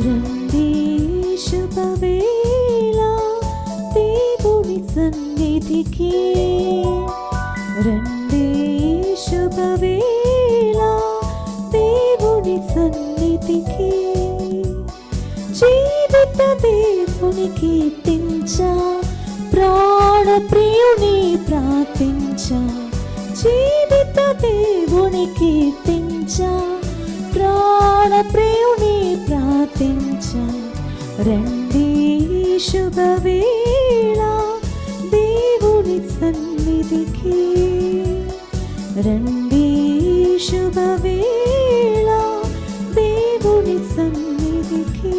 రండి శుభవేళ దేవుని సన్నిధికి, రండి శుభవేళ దేవుని సన్నిధికి. జీవిత దేవుని కీర్తించా, ప్రాణ ప్రియుని ప్రార్థించా. జీవిత దేవుని కీర్తించా, ప్రాణ ప్రియుని ప్రార్థించా. రండి శుభవేళ దేవుని సన్నిధికి, రండి శుభవేళ దేవుని సన్నిధికి.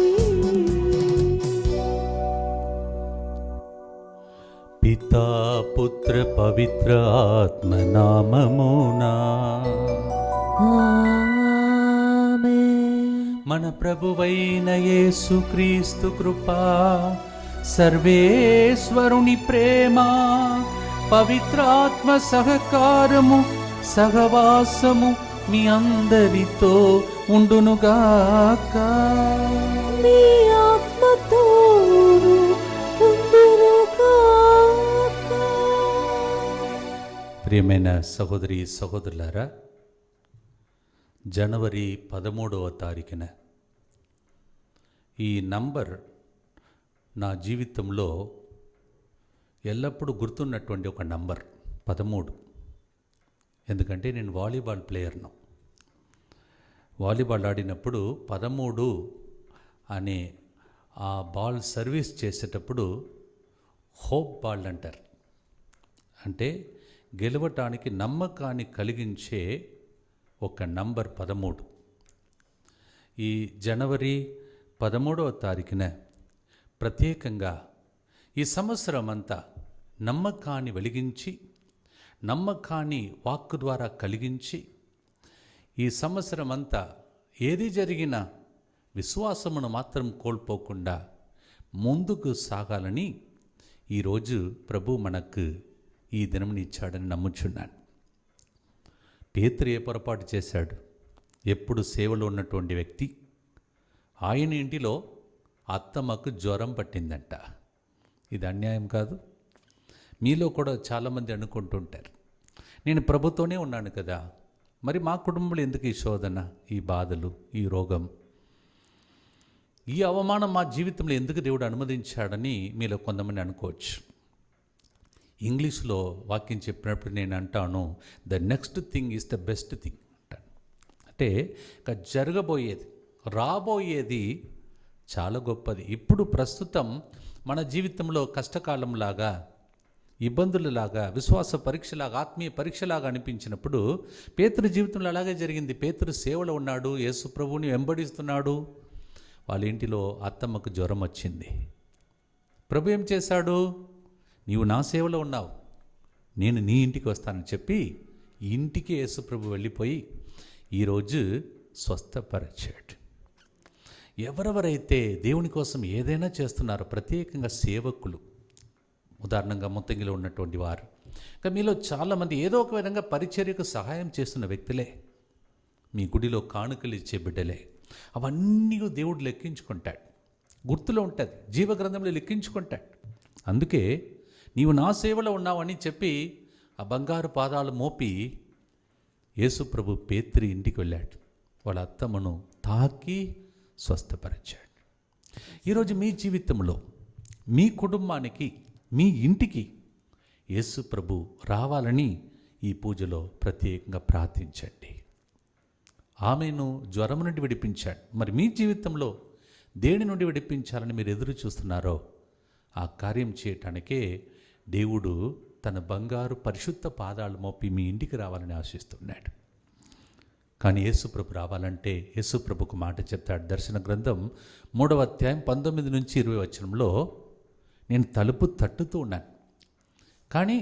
పితా పుత్ర పవిత్ర ఆత్మ నామమునా మన ప్రభువైన యేసుక్రీస్తు కృపా, సర్వేశ్వరుని ప్రేమ, పవిత్రాత్మ సహకారము సహవాసము మీ అందరితో ఉండునుగాక. మీ ఆత్మతోను ఉండునుగాక. ప్రియమైన సహోదరి సహోదరులారా, జనవరి 13వ తారీఖున ఈ నంబర్ నా జీవితంలో ఎల్లప్పుడూ గుర్తున్నటువంటి ఒక నంబర్ 13. ఎందుకంటే నేను వాలీబాల్ ప్లేయర్ను. వాలీబాల్ ఆడినప్పుడు 13 అనే ఆ బాల్ సర్వీస్ చేసేటప్పుడు హోప్ బాల్ అంటారు. అంటే గెలవటానికి నమ్మకాన్ని కలిగించే ఒక నంబర్ 13. ఈ జనవరి 13వ తారీఖున ప్రత్యేకంగా ఈ సంవత్సరం అంతా నమ్మకాన్ని వెలిగించి, నమ్మకాన్ని వాక్కు ద్వారా కలిగించి, ఈ సంవత్సరం అంతా ఏది జరిగినా విశ్వాసమును మాత్రం కోల్పోకుండా ముందుకు సాగాలని ఈరోజు ప్రభు మనకు ఈ దినమునిచ్చాడని నమ్ముచున్నాను. పేతురు ఏ పొరపాటు చేశాడు? ఎప్పుడు సేవలో ఉన్నటువంటి వ్యక్తి, ఆయన ఇంటిలో అత్తమ్మకు జ్వరం పట్టిందంట. ఇది అన్యాయం కాదు? మీలో కూడా చాలామంది అనుకుంటుంటారు, నేను ప్రభుతోనే ఉన్నాను కదా, మరి మా కుటుంబంలో ఎందుకు ఈ శోధన, ఈ బాధలు, ఈ రోగం, ఈ అవమానం మా జీవితంలో ఎందుకు దేవుడు అనుమతించాడని మీలో కొంతమంది అనుకోవచ్చు. ఇంగ్లీష్లో వాక్యం చెప్పినప్పుడు నేను అంటాను, the next thing is the best thing అంటాను. అంటే ఇక జరగబోయేది, రాబోయేది చాలా గొప్పది. ఇప్పుడు ప్రస్తుతం మన జీవితంలో కష్టకాలంలాగా, ఇబ్బందులలాగా, విశ్వాస పరీక్షలాగా, ఆత్మీయ పరీక్షలాగా అనిపించినప్పుడు పేతురు జీవితంలో అలాగే జరిగింది. పేతురు సేవలో ఉన్నాడు, యేసు ప్రభువుని వెంబడిస్తున్నాడు. వాళ్ళ ఇంటిలో అత్తమ్మకు జ్వరం వచ్చింది. ప్రభు ఏం చేశాడు? నీవు నా సేవలో ఉన్నావు, నేను నీ ఇంటికి వస్తానని చెప్పి ఇంటికి యేసు ప్రభు వెళ్ళిపోయి ఈరోజు స్వస్థపరిచాడు. ఎవరెవరైతే దేవుని కోసం ఏదైనా చేస్తున్నారో, ప్రత్యేకంగా సేవకులు, ఉదాహరణంగా ముత్తంగిలో ఉన్నటువంటి వారు, ఇంకా మీలో చాలామంది ఏదో ఒక విధంగా పరిచర్యకు సహాయం చేస్తున్న వ్యక్తులే, మీ గుడిలో కానుకలు ఇచ్చే బిడ్డలే, అవన్నీ దేవుడు లెక్కించుకుంటాడు. గుర్తులో ఉంటుంది, జీవగ్రంథంలో లెక్కించుకుంటాడు. అందుకే నీవు నా సేవలో ఉన్నావని చెప్పి ఆ బంగారు పాదాలు మోపి యేసు ప్రభు పేతురు ఇంటికి వెళ్ళాడు. వాళ్ళ అత్తమ్మను తాకి స్వస్థపరిచాడు. ఈరోజు మీ జీవితంలో, మీ కుటుంబానికి, మీ ఇంటికి యేసు ప్రభు రావాలని ఈ పూజలో ప్రత్యేకంగా ప్రార్థించండి. ఆమెను జ్వరం నుండి విడిపించాడు. మరి మీ జీవితంలో దేని నుండి విడిపించాలని మీరు ఎదురు చూస్తున్నారో ఆ కార్యం చేయటానికే దేవుడు తన బంగారు పరిశుద్ధ పాదాలు మోపి మీ ఇంటికి రావాలని ఆశిస్తున్నాడు. కానీ యేసుప్రభు రావాలంటే యేసుప్రభుకు మాట చెప్తాడు. దర్శన గ్రంథం 3వ అధ్యాయం 19 నుంచి 20 వచనంలో, నేను తలుపు తట్టుతూ ఉన్నాను, కానీ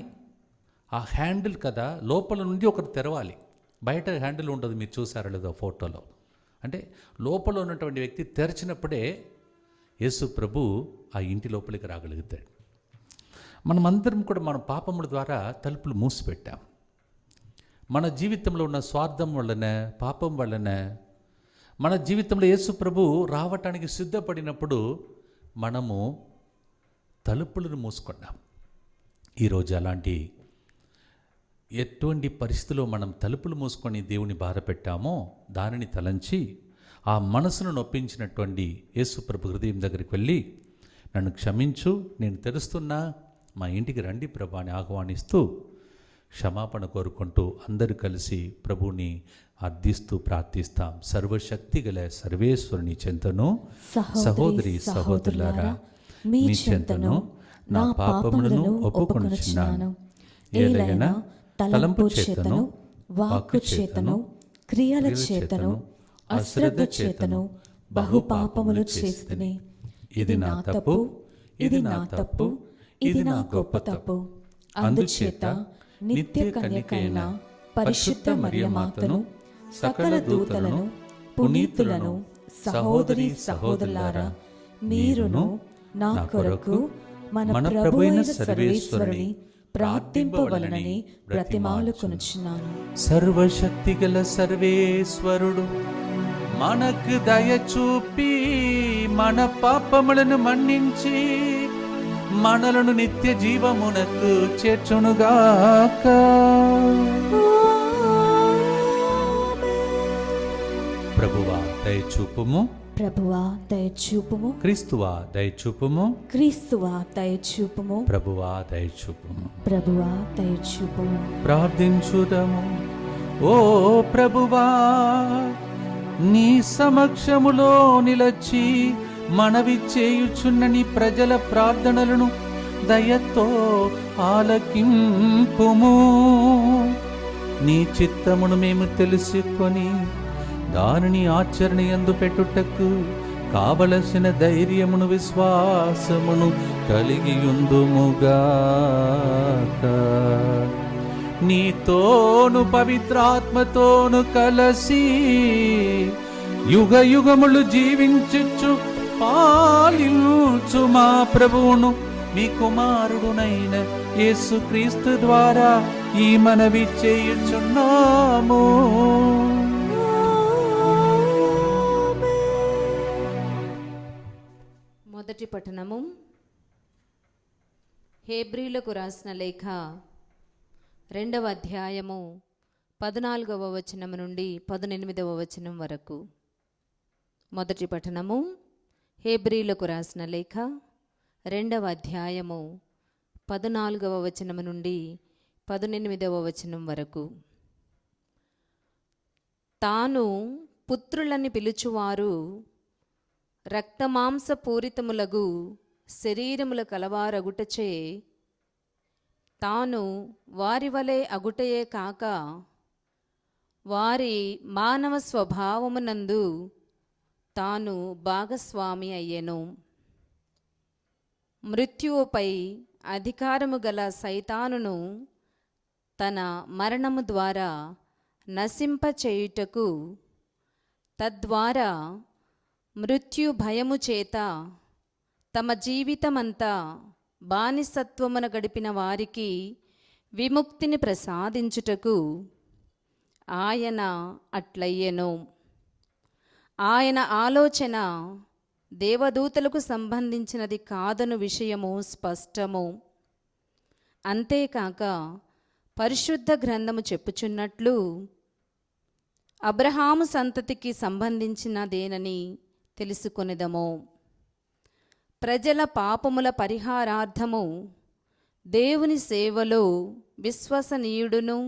ఆ హ్యాండిల్ కదా లోపల నుండి ఒకటి తెరవాలి, బయట హ్యాండిల్ ఉండదు. మీరు చూసారో లేదో ఫోటోలో. అంటే లోపల ఉన్నటువంటి వ్యక్తి తెరిచినప్పుడే యేసు ప్రభు ఆ ఇంటి లోపలికి రాగలుగుతాడు. మనమందరం కూడా మన పాపముల ద్వారా తలుపులు మూసిపెట్టాం. మన జీవితంలో ఉన్న స్వార్థం వలన, పాపం వలన మన జీవితంలో యేసు ప్రభు రావటానికి సిద్ధపడినప్పుడు మనము తలుపులను మూసుకున్నాం. ఈరోజు అలాంటి ఎటువంటి పరిస్థితిలో మనం తలుపులు మూసుకొని దేవుని బాధ పెట్టామో దానిని తలంచి ఆ మనసును నొప్పించినటువంటి యేసు ప్రభు హృదయం దగ్గరికి వెళ్ళి, నన్ను క్షమించు, నేను తెరుస్తున్నా, మా ఇంటికి రండి ప్రభు అని ఆహ్వానిస్తూ క్షమాపణ కోరుకుంటూ అందరూ కలిసి ప్రభుని అర్థిస్తూ ప్రార్థిస్తాం. సర్వశక్తి గల సర్వేశ్వరుని చెంతను సహోదరి సహోదరులారా మీ చెంతను నా పాపములను ఒప్పుకొనుచున్నాను. ఏలైనా తలంపు చేతను, వాక్కు చేతను, క్రియల చేతను, అశ్రద్ధ చేతను బహు పాపములు చేసితిని. ఇది నా తప్పు, ఇది నా తప్పు, ఇది నా గొప్ప తప్పు. అందుచేత నిత్య కన్యకైన పరిశుద్ధ మరియమాతను, సకల దూతలను, పునీతులను, సహోదరి సహోదరులారా మీరును నా కొరకు మన ప్రభువైన సర్వేశ్వరుని ప్రార్థింపవలనని బ్రతిమాలుకొనుచున్నాను. సర్వశక్తిగల సర్వేశ్వరుడు మనకు దయ చూపి మన పాపములను మన్నించి మనలను నిత్య జీవమునకు చేర్చునుగాక. ప్రభువా దయచూపుము, ప్రభువా దయచూపుము, క్రీస్తువా దయచూపుము, క్రీస్తువా దయచూపుము, ప్రభువా దయచూపుము, ప్రభువా దయచూపుము. ప్రార్థించుదము. ఓ ప్రభువా, నీ సమక్షములో నిలచి మనవి చేయుచున్న నీ ప్రజల ప్రార్థనలను దయతో ఆలకింపుము. నీ చిత్తమును మేము తెలుసుకొని దానిని ఆచరణ యందు పెట్టుటకు కావలసిన ధైర్యమును విశ్వాసమును కలిగియుందుముగాక. నీతోను పవిత్రాత్మతోను కలసి యుగ యుగములు జీవించుచు పాలించు మా ప్రభువును మీ కుమారుడునైన యేసుక్రీస్తు ద్వారా ఈ మనవి చేయుచున్నాము. మొదటి పఠనము. హెబ్రీలకు రాసిన లేఖ 2వ అధ్యాయము 14వ వచనము నుండి 18వ వచనం వరకు. మొదటి పఠనము. హెబ్రీలకు రాసిన లేఖ 2వ అధ్యాయము 14వ వచనము నుండి 18వ వచనం వరకు. తాను పుత్రులని పిలుచువారు రక్తమాంసపూరితములగు శరీరముల కలవారగుటచే తాను వారి వలె అగుటయే కాక వారి మానవ స్వభావమునందు తాను భాగస్వామి అయ్యెను. మృత్యువుపై అధికారము గల సైతానును తన మరణము ద్వారా నశింపచేయుటకు, తద్వారా మృత్యు భయము చేత తమ జీవితమంతా బానిసత్వమున గడిపిన వారికి విముక్తిని ప్రసాదించుటకు ఆయన అట్లయ్యెను. ఆయన ఆలోచన దేవదూతలకు సంబంధించినది కాదను విషయము స్పష్టము. అంతేకాక పరిశుద్ధ గ్రంథము చెప్పుచున్నట్లు అబ్రహాము సంతతికి సంబంధించినదేనని తెలుసుకొనిదము. ప్రజల పాపముల పరిహారార్థము దేవుని సేవలో విశ్వసనీయుడును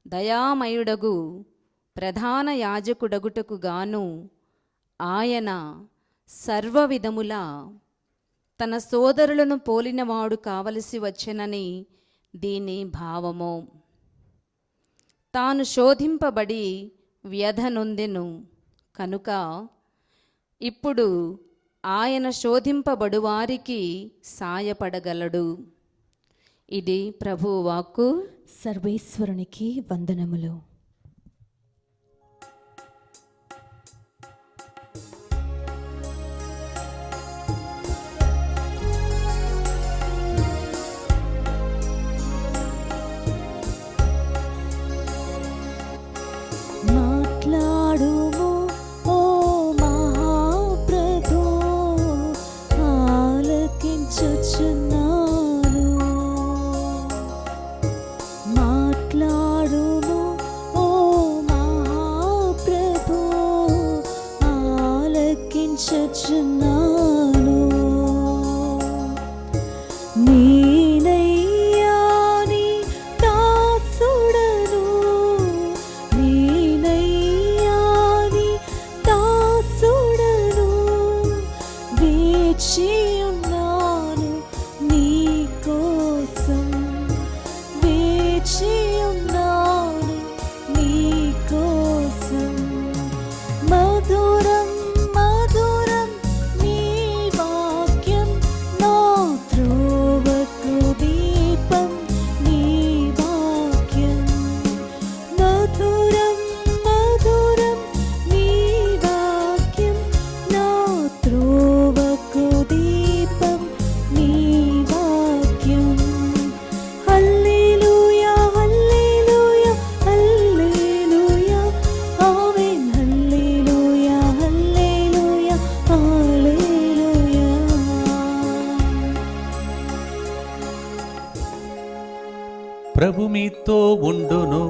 దయామయుడగు ప్రధాన యాజకుడగుటకు గాను ఆయన సర్వవిధముల తన సోదరులను పోలినవాడు కావలసి వచ్చెనని దీని భావము. తాను శోధింపబడి వ్యధ నొందెను కనుక ఇప్పుడు ఆయన శోధింపబడువారికి సాయపడగలడు. ఇది ప్రభువు వాక్కు. సర్వేశ్వరునికి వందనములు. మాట్లాడుము ఓ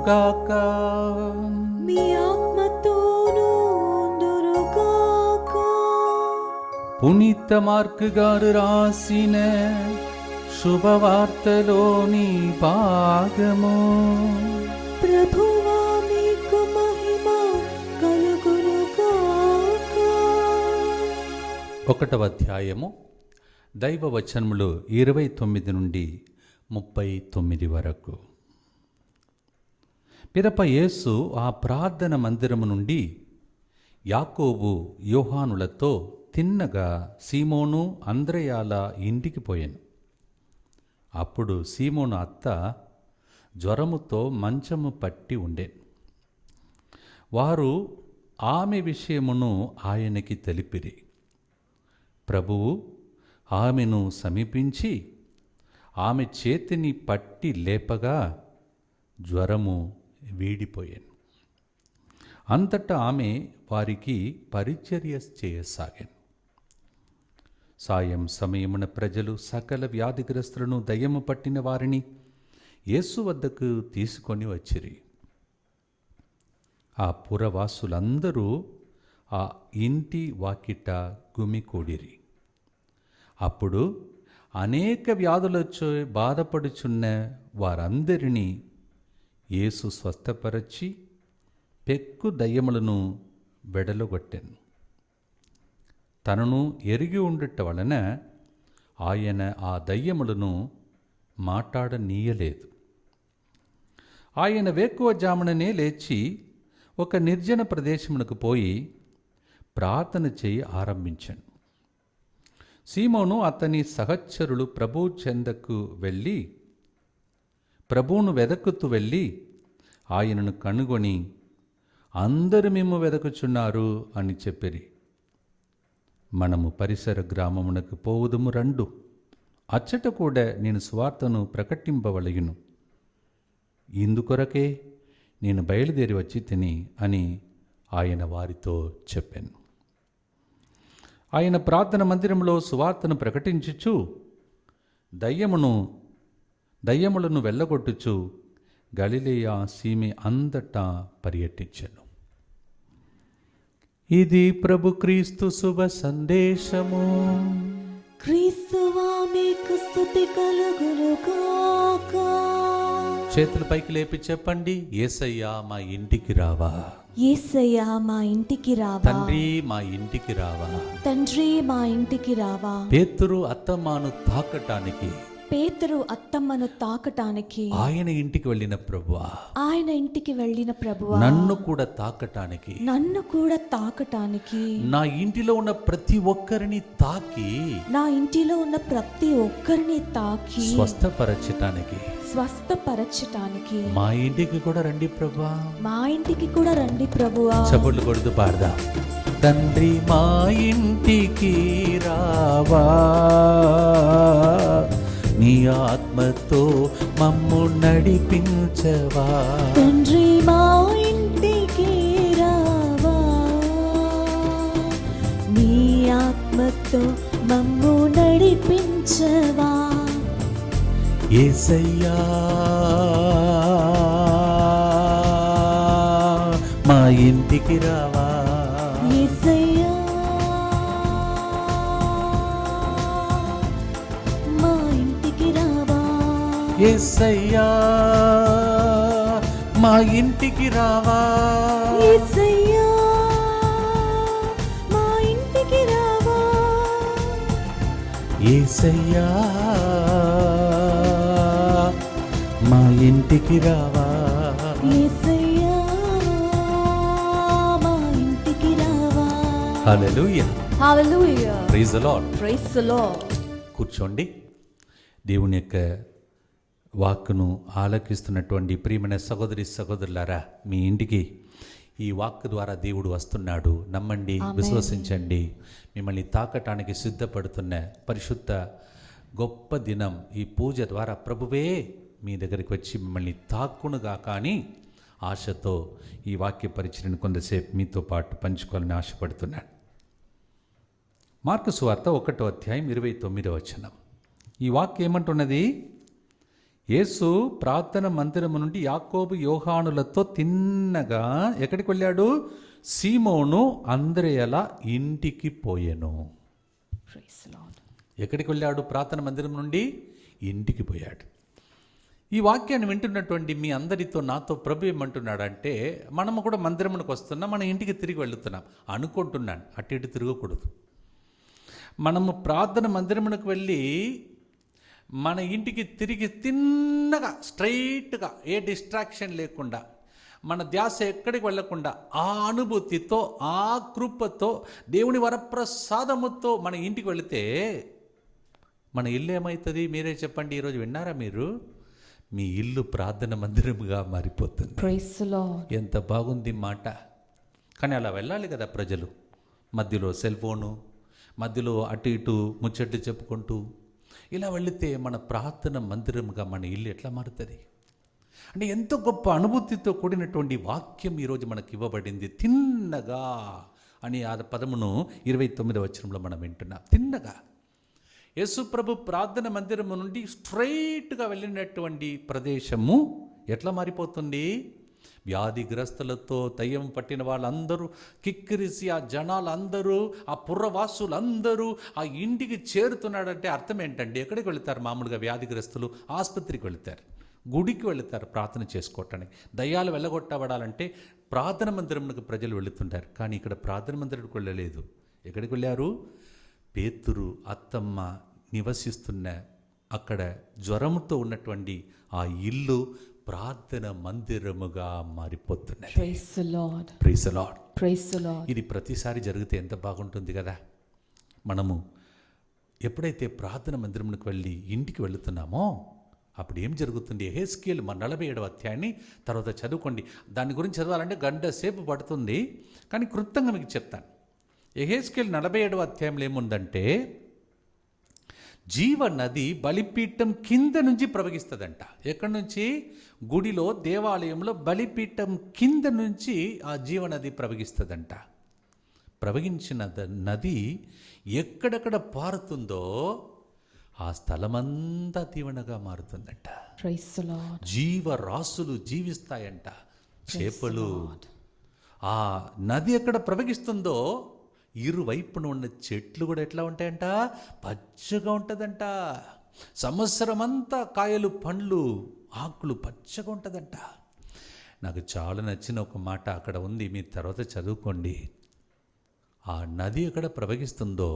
ఉందురుగాక. మీ ఆత్మతోనూ ఉందురుగాక. పునీత మార్కు గారు రాసిన శుభవార్తలోని భాగము. ప్రభువా మీకు మహిమ కలుగునుగాక. 1వ అధ్యాయము దైవ వచనములు 29 నుండి 39 వరకు. పిదప యేసు ఆ ప్రార్థన మందిరము నుండి యాకోబు యోహానులతో తిన్నగా సీమోను అంద్రెయాల ఇంటికి పోయాను. అప్పుడు సీమోను అత్త జ్వరముతో మంచము పట్టి ఉండేను. వారు ఆమె విషయమును ఆయనకి తెలిపిరి. ప్రభువు ఆమెను సమీపించి ఆమె చేతిని పట్టి లేపగా జ్వరము వీడిపోయాను. అంతటా ఆమె వారికి పరిచర్య చేయసాగాను. సాయం సమయమున ప్రజలు సకల వ్యాధిగ్రస్తులను దయ్యము పట్టిన వారిని యేసు వద్దకు తీసుకొని వచ్చిరి. ఆ పురవాసులందరూ ఆ ఇంటి వాకిట గుమికూడిరి. అప్పుడు అనేక వ్యాధులతో బాధపడుచున్న వారందరినీ యేసు స్వస్థపరచి పెక్కు దయ్యములను వెడలగొట్టెను. తనను ఎరిగి ఉండుట వలన ఆయన ఆ దయ్యములను మాట్లాడనీయలేదు. ఆయన వేకువజాముననే లేచి ఒక నిర్జన ప్రదేశమునకు పోయి ప్రార్థన చేయి ఆరంభించాను. సీమోను అతని సహచరులు ప్రభు చెందకు వెళ్ళి ప్రభువును వెదకుతూ వెళ్ళి ఆయనను కనుగొని అందరూ మేము వెదకుచున్నారు అని చెప్పిరి. మనము పరిసర గ్రామమునకు పోవుదుము రండు, అచ్చట కూడా నేను సువార్తను ప్రకటింపవలయును. ఇందుకొరకే నేను బయలుదేరి వచ్చి తిని అని ఆయన వారితో చెప్పాను. ఆయన ప్రార్థన మందిరంలో సువార్తను ప్రకటించుచు దయ్యములను వెళ్ళగొట్టుచు గలిలయ సీమె అంతటా పర్యటించెను. ఇది ప్రభు క్రీస్తు శుభ సందేశము. క్రీస్తువా మీకు స్తుతి కలుగునుగాక. చేతులు పైకి లేపి చెప్పండి, యేసయ్యా మా ఇంటికి రావా. యేసయ్యా మా ఇంటికి రావా. తండ్రి మా ఇంటికి రావా. తండ్రి మా ఇంటికి రావా. పేతురు అత్తమ్మను తాకటానికి ఆయన ఇంటికి వెళ్ళిన ప్రభువా, ఆయన ఇంటికి వెళ్ళిన ప్రభువా, నన్ను కూడా తాకటానికి నా ఇంటిలో ఉన్న ప్రతి ఒక్కరిని తాకి స్వస్థపరచటానికి మా ఇంటికి కూడా రండి ప్రభువా. చప్పట్లు కొడుతూ పాడదాం. తండ్రి మా ఇంటికి రావా, నీ ఆత్మతో మమ్ము నడిపించవా. తండ్రి మా ఇంటికి రావా, నీ ఆత్మతో మమ్ము నడిపించవా. యేసయ్యా మా ఇంటికి రావా. యేసయ్యా మా ఇంటికి రావా. యేసయ్యా మా ఇంటికి రావా. యేసయ్యా మా ఇంటికి రావా. యేసయ్యా మా ఇంటికి రావా. యేసయ్యా మా ఇంటికి రావా. Hallelujah. Hallelujah. Praise the Lord. Praise the Lord. కూర్చోండి. దేవుని యొక్క వాక్కును ఆలకిస్తున్నటువంటి ప్రియమైన సహోదరులారా, మీ ఇంటికి ఈ వాక్కు ద్వారా దేవుడు వస్తున్నాడు. నమ్మండి, విశ్వసించండి. మిమ్మల్ని తాకటానికి సిద్ధపడుతున్న పరిశుద్ధ గొప్ప దినం ఈ పూజ ద్వారా ప్రభువే మీ దగ్గరికి వచ్చి మిమ్మల్ని తాక్కునుగా కానీ ఆశతో ఈ వాక్య పరిచయను కొంతసేపు మీతో పాటు పంచుకోవాలని ఆశపడుతున్నాను. మార్కు సువార్త 1వ అధ్యాయం 29వ వచనం. ఈ వాక్యం ఏమంటున్నది? యేసు ప్రార్థన మందిరము నుండి యాకోబు యోహానులతో తిన్నగా ఎక్కడికి వెళ్ళాడు? సీమోను అంద్రెయల ఇంటికి పోయెను. Praise the Lord. ఎక్కడికి వెళ్ళాడు? ప్రార్థన మందిరం నుండి ఇంటికి పోయాడు. ఈ వాక్యాన్ని వింటున్నటువంటి మీ అందరితో నాతో ప్రభు ఏమంటున్నాడంటే, మనము కూడా మందిరమునకు వస్తున్నాం, మన ఇంటికి తిరిగి వెళుతున్నాం అనుకుంటున్నాను. అటు ఇటు తిరగకూడదు. మనము ప్రార్థన మందిరమునకు వెళ్ళి మన ఇంటికి తిరిగి తిన్నగా స్ట్రైట్గా ఏ డిస్ట్రాక్షన్ లేకుండా, మన ధ్యాస ఎక్కడికి వెళ్ళకుండా ఆ అనుభూతితో, ఆ కృపతో, దేవుని వరప్రసాదముతో మన ఇంటికి వెళితే మన ఇల్లు ఏమవుతుంది? మీరే చెప్పండి. ఈరోజు విన్నారా మీరు? మీ ఇల్లు ప్రార్థన మందిరముగా మారిపోతుంది. Praise the Lord. ఎంత బాగుంది మాట. కానీ అలా వెళ్ళాలి కదా ప్రజలు. మధ్యలో సెల్ ఫోను, మధ్యలో అటు ఇటు ముచ్చట్లు చెప్పుకుంటూ ఇలా వెళితే మన ప్రార్థన మందిరముగా మన ఇల్లు ఎట్లా మారుతుంది? అంటే ఎంతో గొప్ప అనుభూతితో కూడినటువంటి వాక్యం ఈరోజు మనకి ఇవ్వబడింది. తిన్నగా అని ఆ పదమును 29వ వచనంలో మనం వింటున్నాం. తిన్నగా యేసు ప్రభు ప్రార్థన మందిరము నుండి స్ట్రైట్గా వెళ్ళినటువంటి ప్రదేశము ఎట్లా మారిపోతుంది? వ్యాధిగ్రస్తులతో, దయ్యం పట్టిన వాళ్ళందరూ కిక్కిరిసి, ఆ జనాలందరూ, ఆ పుర్రవాసులందరూ ఆ ఇంటికి చేరుతున్నాడంటే అర్థం ఏంటండి? ఎక్కడికి వెళుతారు? మామూలుగా వ్యాధిగ్రస్తులు ఆసుపత్రికి వెళుతారు, గుడికి వెళుతారు ప్రార్థన చేసుకోవటానికి. దయ్యాలు వెళ్ళగొట్టబడాలంటే ప్రార్థన మందిరంకు ప్రజలు వెళుతుంటారు. కానీ ఇక్కడ ప్రార్థన మందిరానికి వెళ్ళలేదు. ఎక్కడికి వెళ్ళారు? పేతురు, అత్తమ్మ నివసిస్తున్న అక్కడ జ్వరముతో ఉన్నటువంటి ఆ ఇల్లు ప్రార్థన మందిరముగా మారిపోతున్నది. Praise the Lord. Praise the Lord. Praise the Lord. ఇది ప్రతిసారి జరిగితే ఎంత బాగుంటుంది కదా. మనము ఎప్పుడైతే ప్రార్థన మందిరమునకు వెళ్ళి ఇంటికి వెళుతున్నామో అప్పుడు ఏం జరుగుతుంది? యెహెజ్కేలు 47వ అధ్యాయాన్ని తర్వాత చదువుకోండి. దాని గురించి చదవాలంటే గంట సేపు పడుతుంది, కానీ క్లుప్తంగా మీకు చెప్తాను. యెహెజ్కేలు 47వ అధ్యాయంలో ఏముందంటే, జీవ నది బలిపీఠం కింద నుంచి ప్రవహిస్తుందంట. ఎక్కడి నుంచి? గుడిలో, దేవాలయంలో బలిపీఠం కింద నుంచి ఆ జీవనది ప్రవహిస్తుందంట. ప్రవహించిన నది ఎక్కడెక్కడ పారుతుందో ఆ స్థలమంతా దీవెనగా మారుతుందంట. Praise the Lord. జీవరాశులు జీవిస్తాయంట. చేపలు. ఆ నది ఎక్కడ ప్రవహిస్తుందో ఇరువైపున ఉన్న చెట్లు కూడా ఎట్లా ఉంటాయంట? పచ్చగా ఉంటుందంట. సంవత్సరం అంతా కాయలు, పండ్లు, ఆకులు పచ్చగా ఉంటుందంట. నాకు చాలా నచ్చిన ఒక మాట అక్కడ ఉంది, మీరు తర్వాత చదువుకోండి. ఆ నది ఎక్కడ ప్రవహిస్తుందో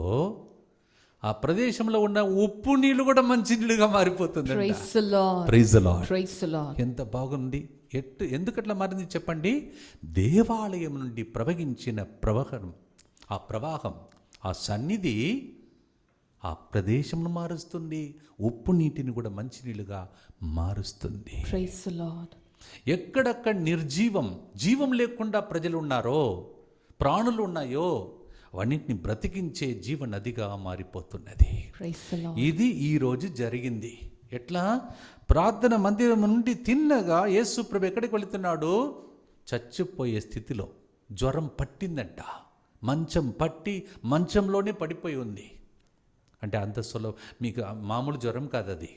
ఆ ప్రదేశంలో ఉన్న ఉప్పు నీళ్ళు కూడా మంచి నీళ్ళుగా మారిపోతుంది. Praise the Lord. Praise the Lord. Praise the Lord. ఎంత బాగుంది. ఎందుకట్లా మారింది చెప్పండి? దేవాలయం నుండి ప్రవహించిన ప్రవాహం, ఆ సన్నిధి ఆ ప్రదేశంను మారుస్తుంది. ఉప్పు నీటిని కూడా మంచినీళ్ళుగా మారుస్తుంది. Praise the Lord. ఎక్కడక్కడ జీవం లేకుండా ప్రజలు ఉన్నారో, ప్రాణులు ఉన్నాయో, అవన్నింటిని బ్రతికించే జీవ నదిగా మారిపోతున్నది. Praise the Lord. ఇది ఈరోజు జరిగింది. ఎట్లా? ప్రార్థన మందిరం నుండి తిన్నగా యేసు ప్రభు ఎక్కడికి వెళుతున్నాడు? చచ్చిపోయే స్థితిలో జ్వరం పట్టిందంట. మంచం పట్టి మంచంలోనే పడిపోయి ఉంది. అంటే అంత సులభం మీకు మామూలు జ్వరం కాదు అది.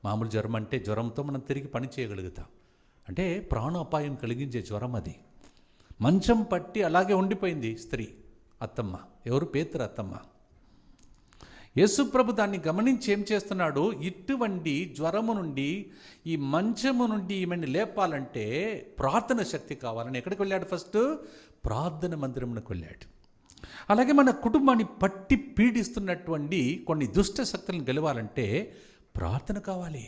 మామూలు జ్వరం అంటే జ్వరంతో మనం తిరిగి పని చేయగలుగుతాం. అంటే ప్రాణాపాయం కలిగించే జ్వరం అది. మంచం పట్టి అలాగే ఉండిపోయింది స్త్రీ, అత్తమ్మ. ఎవరు? పేతురు అత్తమ్మ. యేసుప్రభు దాన్ని గమనించి ఏం చేస్తున్నాడు? ఇటువంటి జ్వరము నుండి, ఈ మంచము నుండి ఈమెను లేపాలంటే ప్రార్థన శక్తి కావాలని ఎక్కడికి వెళ్ళాడు? ఫస్ట్ ప్రార్థన మందిరమునకు వెళ్ళాడు. అలాగే మన కుటుంబాన్ని పట్టి పీడిస్తున్నటువంటి కొన్ని దుష్ట శక్తులను గెలవాలంటే ప్రార్థన కావాలి.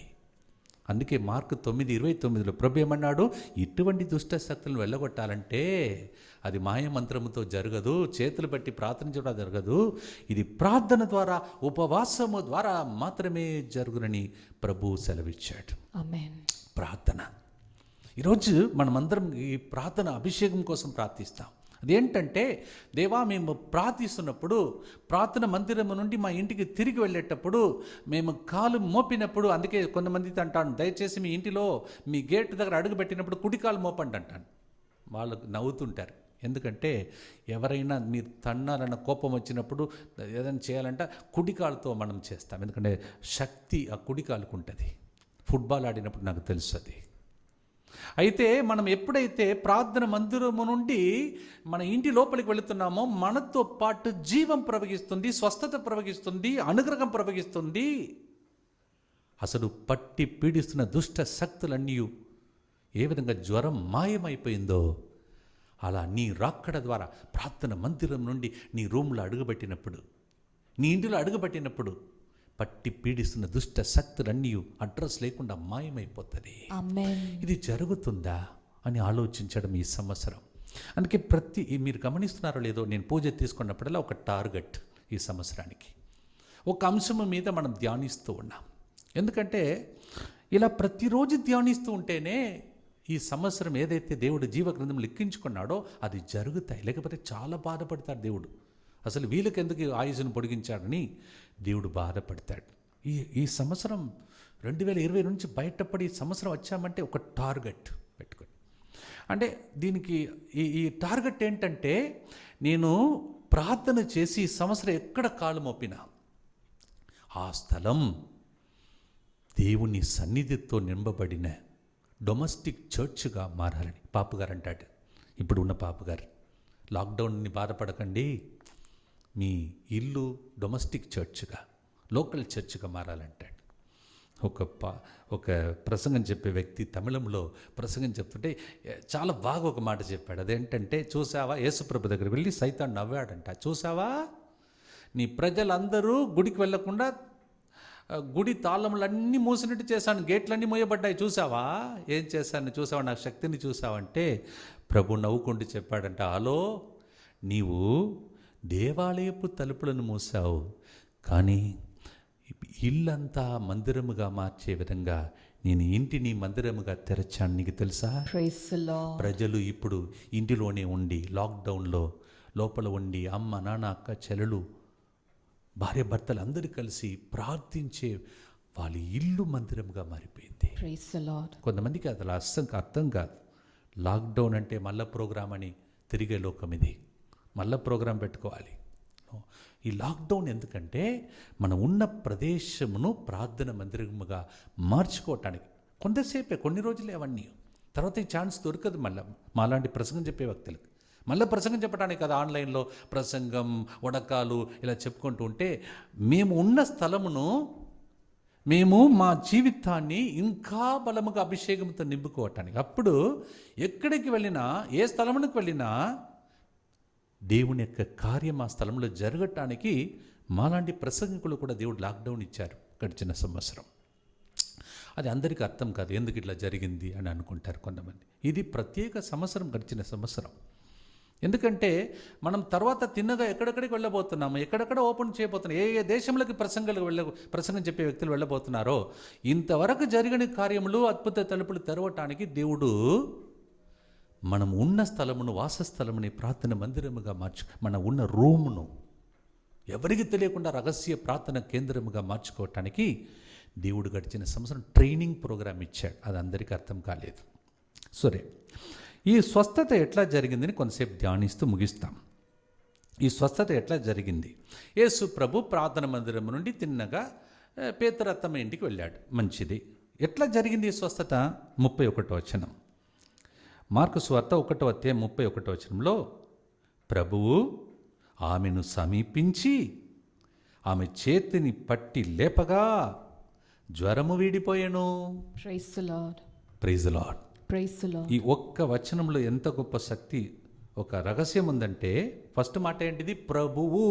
అందుకే మార్కు 9:29లో ప్రభు ఏమన్నాడు? ఇటువంటి దుష్ట శక్తులను వెళ్ళగొట్టాలంటే అది మాయమంత్రముతో జరగదు, చేతులు బట్టి ప్రార్థన చేయడం జరగదు, ఇది ప్రార్థన ద్వారా, ఉపవాసము ద్వారా మాత్రమే జరుగునని ప్రభు సెలవిచ్చాడు. ఆమేన్. ప్రార్థన. ఈరోజు మనమందరం ఈ ప్రార్థన అభిషేకం కోసం ప్రార్థిస్తాం. అదేంటంటే, దేవా మేము ప్రార్థిస్తున్నప్పుడు, ప్రార్థన మందిరము నుండి మా ఇంటికి తిరిగి వెళ్ళేటప్పుడు, మేము కాలు మోపినప్పుడు, అందుకే కొంతమందితో అంటాను, దయచేసి మీ ఇంటిలో మీ గేట్ దగ్గర అడుగు పెట్టినప్పుడు కుడి కాలు మోపండి అంటాను. వాళ్ళు నవ్వుతుంటారు. ఎందుకంటే ఎవరైనా మీరు తన్నాలన్న కోపం వచ్చినప్పుడు ఏదైనా చేయాలంటే కుడికాలుతో మనం చేస్తాం. ఎందుకంటే శక్తి ఆ కుడికాలుకు ఉంటుంది. ఫుట్బాల్ ఆడినప్పుడు నాకు తెలుసు అది. అయితే మనం ఎప్పుడైతే ప్రార్థన మందిరము నుండి మన ఇంటి లోపలికి వెళుతున్నామో మనతో పాటు జీవం ప్రవహిస్తుంది, స్వస్థత ప్రవహిస్తుంది, అనుగ్రహం ప్రవహిస్తుంది. అసలు పట్టి పీడిస్తున్న దుష్ట శక్తులన్నీ ఏ విధంగా జ్వరం మాయమైపోయిందో అలా నీ రాక్కడ ద్వారా ప్రార్థన మందిరం నుండి నీ రూమ్లో అడుగుపెట్టినప్పుడు, నీ ఇంటిలో అడుగుపెట్టినప్పుడు పట్టి పీడిస్తున్న దుష్ట శక్తులన్నీ అడ్రస్ లేకుండా మాయమైపోతుంది. ఆమేన్. ఇది జరుగుతుందా అని ఆలోచించడం ఈ సంవత్సరం. అందుకే మీరు గమనిస్తున్నారో లేదో, నేను పూజ తీసుకున్నప్పుడల్లా ఒక టార్గెట్ ఈ సంవత్సరానికి, ఒక అంశం మీద మనం ధ్యానిస్తూ ఉన్నాం. ఎందుకంటే ఇలా ప్రతిరోజు ధ్యానిస్తూ ఉంటేనే ఈ సంవత్సరం ఏదైతే దేవుడు జీవగ్రంథం లెక్కించుకున్నాడో అది జరుగుతాయి. లేకపోతే చాలా బాధపడతాడు దేవుడు. అసలు వీళ్ళకి ఎందుకు ఆయుష్ను పొడిగించాడని దేవుడు బాధపడతాడు. ఈ సంవత్సరం 2020 నుంచి బయటపడి ఈ సంవత్సరం వచ్చామంటే ఒక టార్గెట్ పెట్టుకొని, అంటే దీనికి ఈ టార్గెట్ ఏంటంటే, నేను ప్రార్థన చేసి ఈ సంవత్సరం ఎక్కడ కాలు మోపినా ఆ స్థలం దేవుని సన్నిధితో నింపబడిన డొమెస్టిక్ చర్చ్గా మారాలని పాపగారు అంటాడు. ఇప్పుడు ఉన్న పాపగారు, లాక్డౌన్ని బాధపడకండి, మీ ఇల్లు డొమెస్టిక్ చర్చ్గా, లోకల్ చర్చ్గా మారాలంటాడు. ఒక ప్రసంగం చెప్పే వ్యక్తి తమిళంలో ప్రసంగం చెప్తుంటే చాలా బాగా ఒక మాట చెప్పాడు. అదేంటంటే, చూసావా యేసుప్రభు దగ్గరికి వెళ్ళి సైతాన్ నవ్వాడంట. చూసావా, నీ ప్రజలందరూ గుడికి వెళ్ళకుండా గుడి తాళములన్నీ మూసినట్టు చేశాను, గేట్లన్నీ మూయబడ్డాయి, చూసావా, ఏం చేశాను చూసావా, నా శక్తిని చూసావంటే ప్రభు నవ్వుకుంటూ చెప్పాడంట, హలో, నీవు దేవాలయపు తలుపులను మూసావు, కానీ ఇల్లంతా మందిరముగా మార్చే విధంగా నేను ఇంటిని మందిరముగా తెరచాను, నీకు తెలుసా? Praise the Lord. ప్రజలు ఇప్పుడు ఇంటిలోనే ఉండి లాక్డౌన్లో లోపల ఉండి అమ్మ నాన్న అక్క చెల్లెలు భార్య భర్తలు అందరూ కలిసి ప్రార్థించే వాళ్ళ ఇల్లు మందిరంగా మారిపోయింది. Praise the Lord. కొంతమందికి అది అర్థం కాదు. లాక్డౌన్ అంటే మళ్ళా ప్రోగ్రామ్ అని తిరిగే లోకం ఇది, మళ్ళా ప్రోగ్రాం పెట్టుకోవాలి. ఈ లాక్డౌన్ ఎందుకంటే మనం ఉన్న ప్రదేశమును ప్రార్థన మందిరముగా మార్చుకోవటానికి. కొంతసేపే, కొన్ని రోజులే అవన్నీ, తర్వాత ఈ ఛాన్స్ దొరకదు మళ్ళీ మాలాంటి ప్రసంగం చెప్పే వ్యక్తులకు. మళ్ళీ ప్రసంగం చెప్పడానికి కదా ఆన్లైన్లో ప్రసంగం వడకాలు ఇలా చెప్పుకుంటూ ఉంటే, మేము ఉన్న స్థలమును మేము మా జీవితాన్ని ఇంకా బలముగా అభిషేకంతో నింపుకోవటానికి. అప్పుడు ఎక్కడికి వెళ్ళినా, ఏ స్థలమునికి వెళ్ళినా దేవుని యొక్క కార్యం ఆ స్థలంలో జరగటానికి మాలాంటి ప్రసంగికులు కూడా దేవుడు లాక్డౌన్ ఇచ్చారు గడిచిన సంవత్సరం. అది అందరికీ అర్థం కాదు, ఎందుకు ఇట్లా జరిగింది అని అనుకుంటారు కొంతమంది. ఇది ప్రత్యేక సంవత్సరం, గడిచిన సంవత్సరం. ఎందుకంటే మనం తర్వాత తిన్నగా ఎక్కడెక్కడికి వెళ్ళబోతున్నాము, ఎక్కడెక్కడ ఓపెన్ చేయబోతున్నాం, ఏ దేశంలోకి ప్రసంగం చెప్పే వ్యక్తులు వెళ్ళబోతున్నారో, ఇంతవరకు జరిగిన కార్యములు, అద్భుత తలుపులు తెరవటానికి దేవుడు మనం ఉన్న స్థలమును, వాసస్థలముని ప్రార్థన మందిరముగా మన ఉన్న రూమును ఎవరికి తెలియకుండా రహస్య ప్రార్థన కేంద్రముగా మార్చుకోవటానికి దేవుడు గడిచిన సంవత్సరం ట్రైనింగ్ ప్రోగ్రాం ఇచ్చాడు. అది అందరికీ అర్థం కాలేదు. సరే, ఈ స్వస్థత ఎట్లా జరిగిందని కొంతసేపు ధ్యానిస్తూ ముగిస్తాం. ఈ స్వస్థత ఎట్లా జరిగింది? యేసు ప్రభు ప్రార్థన మందిరం నుండి తిన్నగా పేతురత్తమ్మ ఇంటికి వెళ్ళాడు. మంచిది. ఎట్లా జరిగింది ఈ స్వస్థత? 31వ వచనం, మార్కు సువార్త 1వ అధ్యాయం 31వ వచనంలో, ప్రభువు ఆమెను సమీపించి ఆమె చేతిని పట్టి లేపగా జ్వరము వీడిపోయెను. Praise the Lord. Praise the Lord. Praise the Lord. ఈ ఒక్క వచనంలో ఎంత గొప్ప శక్తి, ఒక రహస్యం ఉందంటే, ఫస్ట్ మాట ఏంటిది? ప్రభువు.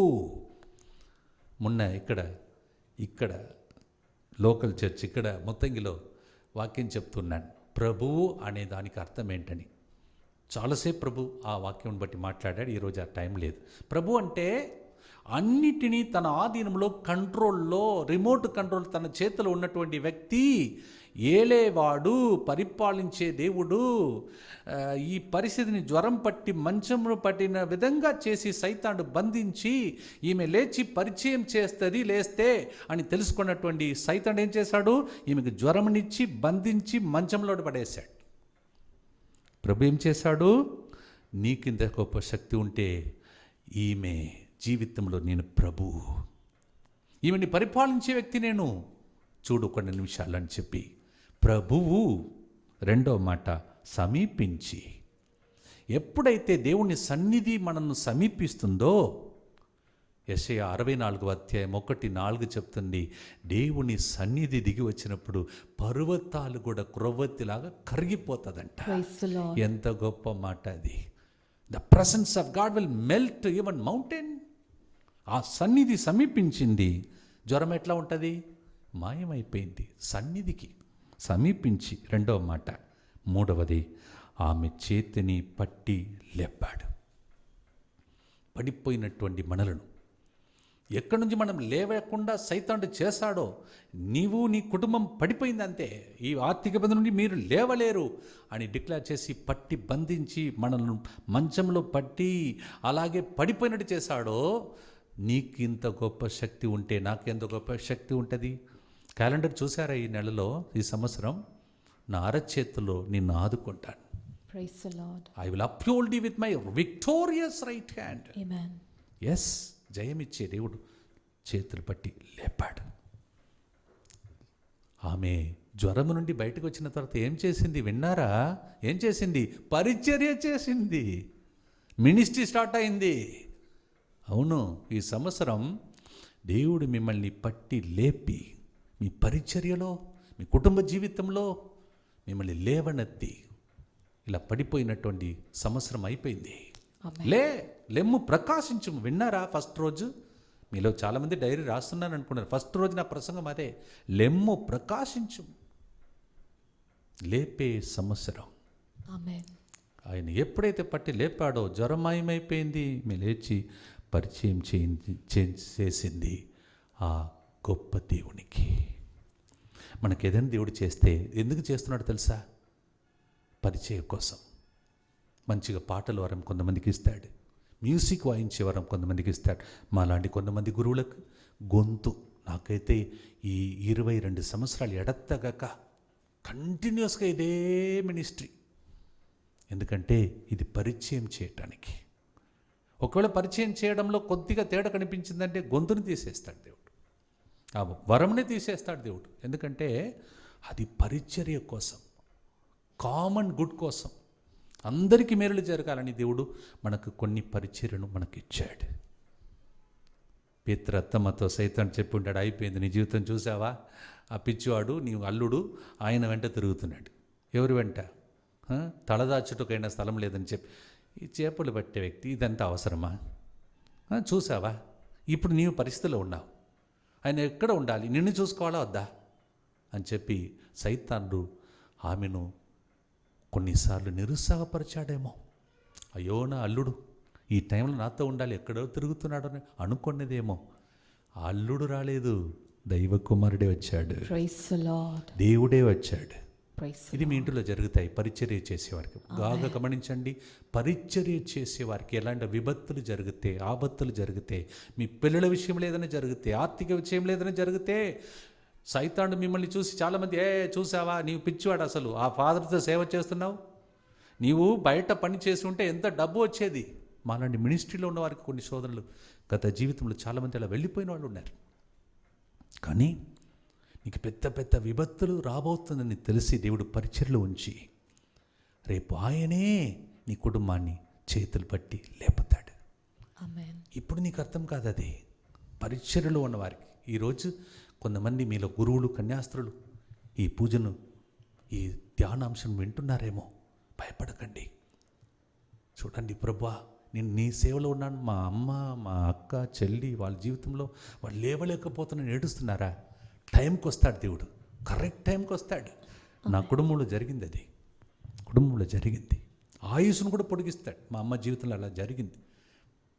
మొన్న ఇక్కడ లోకల్ చర్చ్, ఇక్కడ మొత్తంగిలో వాక్యం చెప్తున్నాను. ప్రభువు అనే దానికి అర్థం ఏంటని చాలాసేపు ప్రభు ఆ వాక్యం బట్టి మాట్లాడాడు. ఈరోజు ఆ టైం లేదు. ప్రభు అంటే అన్నిటినీ తన ఆధీనంలో, కంట్రోల్లో, రిమోట్ కంట్రోల్ తన చేతిలో ఉన్నటువంటి వ్యక్తి, ఏలేవాడు, పరిపాలించే దేవుడు. ఈ పరిస్థితిని జ్వరం పట్టి మంచమును పట్టిన విధంగా చేసి సైతాను బంధించి ఈమె లేచి పరిచయం చేస్తుంది, లేస్తే అని తెలుసుకున్నటువంటి సైతాను ఏం చేశాడు? ఈమెకు జ్వరంనిచ్చి బంధించి మంచంలో పడేశాడు. ప్రభు ఏం చేశాడు? నీకింత గొప్ప శక్తి ఉంటే ఈమె జీవితంలో నేను ప్రభు, ఈమెని పరిపాలించే వ్యక్తి నేను, చూడు కొన్ని నిమిషాలు అని చెప్పి ప్రభువు, రెండో మాట సమీపించి. ఎప్పుడైతే దేవుని సన్నిధి మనల్ని సమీపిస్తుందో, యెషయా 64:1-4 చెప్తుంది, దేవుని సన్నిధి దిగి వచ్చినప్పుడు పర్వతాలు కూడా క్రొవ్వొత్తిలాగా కరిగిపోతుందంట. Praise the Lord. ఎంత గొప్ప మాట అది. The presence of God will melt even mountain. ఆ సన్నిధి సమీపించింది. జ్వరం ఎట్లా ఉంటుంది? మాయమైపోయింది. సన్నిధికి సమీపించి. రెండవ మాట. మూడవది, ఆమె చేతిని పట్టి లేపాడు. పడిపోయినటువంటి మనలను ఎక్కడి నుంచి మనం లేవకుండా సైతానుడు చేశాడో, నీవు నీ కుటుంబం పడిపోయింది అంతే, ఈ ఆర్థిక ఇబ్బంది నుండి మీరు లేవలేరు అని డిక్లేర్ చేసి పట్టి బంధించి మనల్ని మంచంలో పట్టి అలాగే పడిపోయినట్టు చేశాడో, నీకు ఇంత గొప్ప శక్తి ఉంటే నాకెంత గొప్ప శక్తి ఉంటుంది. క్యాలెండర్ చూసారా? ఈ నెలలో, ఈ సంవత్సరం నా అరచేతిలో నిన్ను ఆదుకుంటాను. Praise the Lord. I will uphold you with my victorious right hand. Amen. Yes, జయమిచ్చే దేవుడు చేతులు పట్టి లేపాడు. ఆమె జ్వరము నుండి బయటకు వచ్చిన తర్వాత ఏం చేసింది విన్నారా? ఏం చేసింది? పరిచర్య చేసింది. మినిస్ట్రీ స్టార్ట్ అయింది. అవును, ఈ సంవత్సరం దేవుడు మిమ్మల్ని పట్టి లేపి మీ పరిచర్యలో, మీ కుటుంబ జీవితంలో మిమ్మల్ని లేవనెత్తి ఇలా పడిపోయినటువంటి సంవత్సరం అయిపోయింది. లెమ్ము ప్రకాశించు. విన్నారా? ఫస్ట్ రోజు మీలో చాలామంది డైరీ రాస్తున్నాను అనుకున్నారు. ఫస్ట్ రోజు నా ప్రసంగం అదే, లెమ్ము ప్రకాశించు. లేపే సంవత్సరం. Amen. ఆయన ఎప్పుడైతే పట్టి లేపాడో జ్వరం మాయమైపోయింది. మీ లేచి పరిచయం చేసింది ఆ గొప్ప దేవునికి. మనకి ఏదైనా దేవుడు చేస్తే ఎందుకు చేస్తున్నాడో తెలుసా? పరిచయం కోసం. మంచిగా పాటలు వరం కొంతమందికి ఇస్తాడు, మ్యూజిక్ వాయించే వరం కొంతమందికి ఇస్తాడు. మాలాంటి కొంతమంది గురువులకు గొంతు. నాకైతే ఈ 22 సంవత్సరాలు ఎడతగక కంటిన్యూస్గా ఇదే మినిస్ట్రీ. ఎందుకంటే ఇది పరిచయం చేయటానికి. ఒకవేళ పరిచయం చేయడంలో కొద్దిగా తేడా కనిపించిందంటే గొంతుని తీసేస్తాడు దేవుడు, ఆ వరంని తీసేస్తాడు దేవుడు. ఎందుకంటే అది పరిచర్య కోసం, కామన్ గుడ్ కోసం, అందరికీ మేలులు జరగాలని దేవుడు మనకు కొన్ని పరిచర్యను మనకి ఇచ్చాడు. పేతురు అత్తమ్మతో సైతాన్ చెప్పి ఉంటాడు, అయిపోయింది నీ జీవితం, చూసావా ఆ పిచ్చివాడు నీ అల్లుడు ఆయన వెంట తిరుగుతున్నాడు. ఎవరి వెంట? తలదాచుటకైనా స్థలం లేదని చెప్పి ఈ చేపలు పట్టే వ్యక్తి, ఇదంతా అవసరమా? చూసావా ఇప్పుడు నీవు పరిస్థితిలో ఉన్నావు, ఆయన ఎక్కడ ఉండాలి, నిన్ను చూసుకోవాలా వద్దా అని చెప్పి సైతానుడు ఆమెను కొన్నిసార్లు నిరుత్సాహపరిచాడేమో. అయ్యో నా అల్లుడు ఈ టైంలో నాతో ఉండాలి, ఎక్కడో తిరుగుతున్నాడు అని అనుకున్నదేమో. ఆ అల్లుడు రాలేదు, దైవ కుమారుడే వచ్చాడు. Praise the Lord. దేవుడే వచ్చాడు. Praise the ఇది మీ ఇంట్లో జరుగుతాయి పరిచర్య చేసేవారికి. బాగా గమనించండి, పరిచర్య చేసేవారికి ఎలాంటి విపత్తులు జరిగితే, ఆపత్తులు జరిగితే, మీ పిల్లల విషయంలో ఏదైనా జరిగితే, ఆర్థిక విషయంలో ఏదైనా జరిగితే, సైతాను మిమ్మల్ని చూసి చాలామంది, చూసావా నీవు పిచ్చివాడు, అసలు ఆ ఫాదర్తో సేవ చేస్తున్నావు, నీవు బయట పని చేసి ఉంటే ఎంత డబ్బు వచ్చేది. మాలాంటి మినిస్ట్రీలో ఉన్న వారికి కొన్ని శోధనలు గత జీవితంలో చాలామంది అలా వెళ్ళిపోయిన వాళ్ళు ఉన్నారు. కానీ నీకు పెద్ద పెద్ద విపత్తులు రాబోతుందని తెలిసి దేవుడు పరిచర్యలో ఉంచి రేపు ఆయనే నీ కుటుంబాన్ని చేతులు పట్టి లేపుతాడు. Amen. ఇప్పుడు నీకు అర్థం కాదు అది. పరిచర్యలో ఉన్నవారికి ఈరోజు కొంతమంది మీలో గురువులు, కన్యాస్త్రులు ఈ పూజను, ఈ ధ్యానాంశం వింటున్నారేమో. భయపడకండి. చూడండి, ప్రభువా నేను నీ సేవలో ఉన్నాను, మా అమ్మ, మా అక్క, చెల్లి వాళ్ళ జీవితంలో వాళ్ళు లేవలేకపోతున్నాను ఏడుస్తున్నారా? టైంకి వస్తాడు దేవుడు, కరెక్ట్ టైంకి వస్తాడు. నా కుటుంబంలో జరిగింది అది, కుటుంబంలో జరిగింది. ఆయుస్సును కూడా పొడిగిస్తాడు. మా అమ్మ జీవితంలో అలా జరిగింది.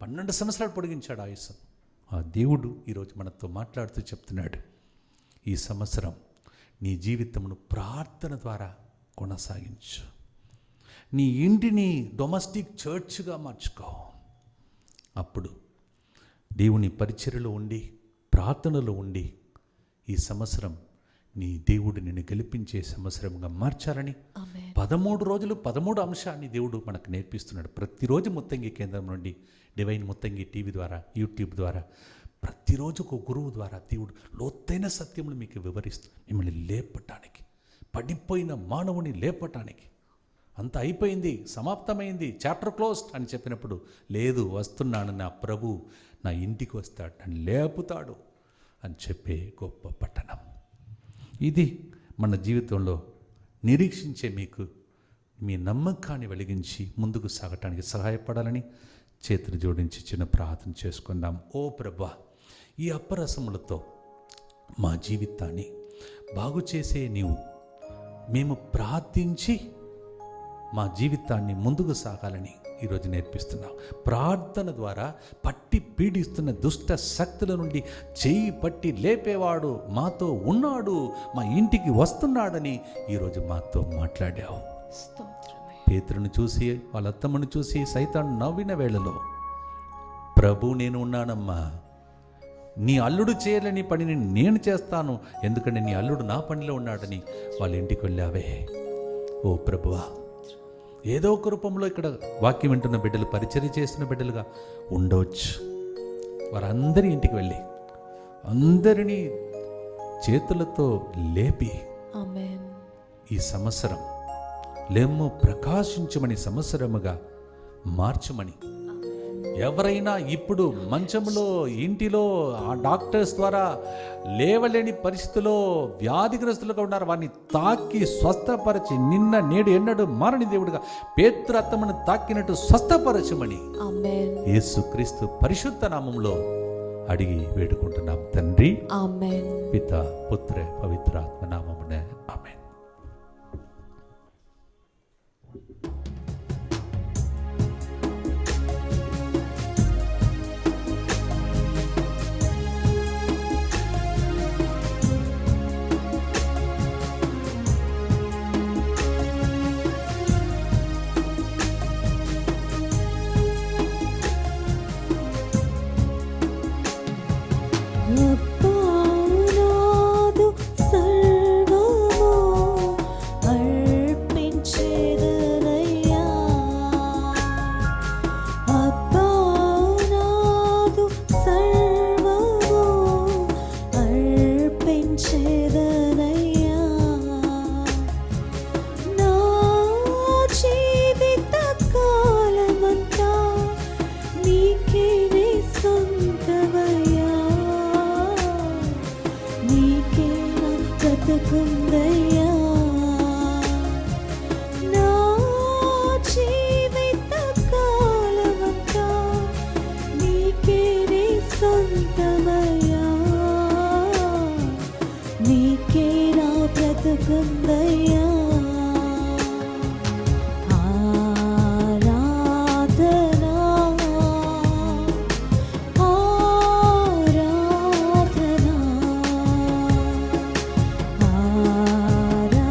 12 సంవత్సరాలు పొడిగించాడు ఆయుస్సు. ఆ దేవుడు ఈరోజు మనతో మాట్లాడుతూ చెప్తున్నాడు, ఈ సంవత్సరం నీ జీవితమును ప్రార్థన ద్వారా కొనసాగించు. నీ ఇంటిని డొమెస్టిక్ చర్చ్గా మార్చుకో. అప్పుడు దేవుని పరిచర్యలో ఉండి, ప్రార్థనలో ఉండి, ఈ సంవత్సరం నీ దేవుడు నిన్ను గెలిపించే సంవత్సరంగా మార్చాలని 13 రోజులు 13 అంశాన్ని దేవుడు మనకు నేర్పిస్తున్నాడు. ప్రతిరోజు ముత్తంగి కేంద్రం నుండి, డివైన్ ముత్తంగి టీవీ ద్వారా, యూట్యూబ్ ద్వారా, ప్రతిరోజు ఒక గురువు ద్వారా దేవుడు లోతైన సత్యములు మీకు వివరిస్తూ మిమ్మల్ని లేపటానికి, పడిపోయిన మానవుని లేపటానికి. అంత అయిపోయింది, సమాప్తమైంది, చాప్టర్ క్లోజ్డ్ అని చెప్పినప్పుడు, లేదు వస్తున్నాను, నా ప్రభు నా ఇంటికి వస్తాడు, నన్ను లేపుతాడు అని చెప్పే గొప్ప పట్టణం ఇది. మన జీవితంలో నిరీక్షించే మీకు మీ నమ్మకాన్ని వెలిగించి ముందుకు సాగటానికి సహాయపడాలని చేతులు జోడించి చిన్న ప్రార్థన చేసుకుందాం. ఓ ప్రభా, ఈ అప్పరసములతో మా జీవితాన్ని బాగు చేసే నీవు మేము ప్రార్థించి మా జీవితాన్ని ముందుకు సాగాలని ఈరోజు నేర్పిస్తున్నావు. ప్రార్థన ద్వారా పట్టి పీడిస్తున్న దుష్ట శక్తుల నుండి చేయి పట్టి లేపేవాడు మాతో ఉన్నాడు, మా ఇంటికి వస్తున్నాడని ఈరోజు మాతో మాట్లాడావు. స్తోత్రమే. పేతురును చూసి వాళ్ళ అత్తమ్మను చూసి సైతాను నవ్విన వేళలో, ప్రభు నేను ఉన్నానమ్మా, నీ అల్లుడు చేయలేని పనిని నేను చేస్తాను, ఎందుకంటే నీ అల్లుడు నా పనిలో ఉన్నాడని వాళ్ళ ఇంటికి వెళ్ళావే. ఓ ప్రభువా, ఏదో ఒక రూపంలో ఇక్కడ వాక్యం వింటున్న బిడ్డలు, పరిచర్య చేస్తున్న బిడ్డలుగా ఉండవచ్చు. వారందరి ఇంటికి వెళ్ళి అందరినీ చేతులతో లేపి ఆమేన్. ఈ సంవత్సరం లెమ్ము ప్రకాశించమని సంవత్సరముగా మార్చమని, ఎవరైనా ఇప్పుడు మంచంలో ఇంటిలో ఆ డాక్టర్స్ ద్వారా లేవలేని పరిస్థితిలో వ్యాధిగ్రస్తులుగా ఉన్నారు, వారిని తాకి స్వస్థపరచి నిన్న నేడు ఎన్నడూ మారని దేవుడిగా పేతురు అత్తమ్మను తాకినట్టు స్వస్థపరచమని ఆమేన్. యేసుక్రీస్తు పరిశుద్ధ నామంలో అడిగి వేడుకుంటున్నాం తండ్రి. ఆమేన్. పిత పుత్ర పవిత్రాత్మ నామమున ఆమేన్. అప్పానాదు సర్వము అర్పించేదనయ్యా, అప్పానాదు సర్వము అర్పించేదనయ్యా, నా జీవిత కాలమంతా నీకే నే సొంతమయ్యా, నీకే నా బ్రతుకుందయ్యా, నా జీవిత కాలమంతా నీకే నే సొంతమయ్యా, నీకే నా బ్రతుకుందయ్యా. ఆరాధనా ఆరాధనా